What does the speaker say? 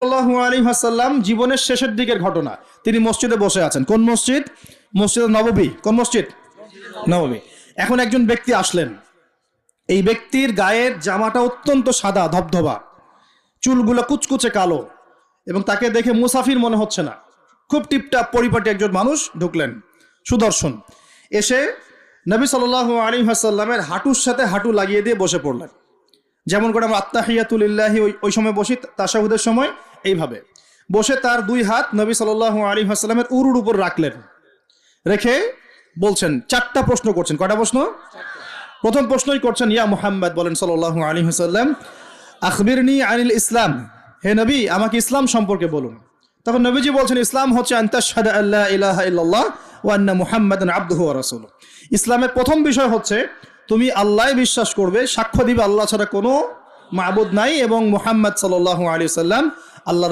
সাল্লাল্লাহু আলাইহি ওয়াসাল্লাম জীবনের শেষের দিকের ঘটনা। তিনি মসজিদে বসে আছেন। কোন মসজিদ? মসজিদ নববী। কোন মসজিদ? নববী। এখন একজন ব্যক্তি আসলেন। এই ব্যক্তির গায়ের জামাটা অত্যন্ত সাদা ধবধবা, চুলগুলো কুচকুচে কালো, এবং তাকে দেখে মুসাফির মনে হচ্ছে না। খুব টিপটাপ পরিপাটি একজন মানুষ ঢুকলেন, সুদর্শন। এসে নবী সাল্লাল্লাহু আলাইহি ওয়াসাল্লামের হাঁটুর সাথে হাঁটু লাগিয়ে দিয়ে বসে পড়লেন। যেমন করে আমরা আত্তাহিয়াতু লিল্লাহি ওই সময় বসি, তাশাহুদের সময় এইভাবে বসে তার দুই হাত নবী সাল্লাল্লাহু আলাইহি ওয়াসাল্লামের উরুর উপর রাখলেন। রেখে বলছেন, চারটা প্রশ্ন করছেন। কয়টা প্রশ্ন? প্রথম প্রশ্নই করছেন, ইয়া মুহাম্মদ, বলেন সাল্লাল্লাহু আলাইহি ওয়াসাল্লাম, আখবিরনি আনিল ইসলাম, হে নবী আমাকে ইসলাম সম্পর্কে বলুন। তখন নবীজি বলছেন, ইসলাম হচ্ছে আন তাশহাদা আল্লা ইলাহা ইল্লাল্লাহ ওয়া আন্না মুহাম্মাদান আবদুহু ওয়া রাসূলুহু। ইসলামের প্রথম বিষয় হচ্ছে তুমি আল্লাহই বিশ্বাস করবে, সাক্ষ্য দিবে আল্লাহ ছাড়া কোনো মাবুদ নাই, এবং মুহাম্মদ সাল্লাল্লাহু আলাইহি ওয়াসাল্লাম আল্লাহর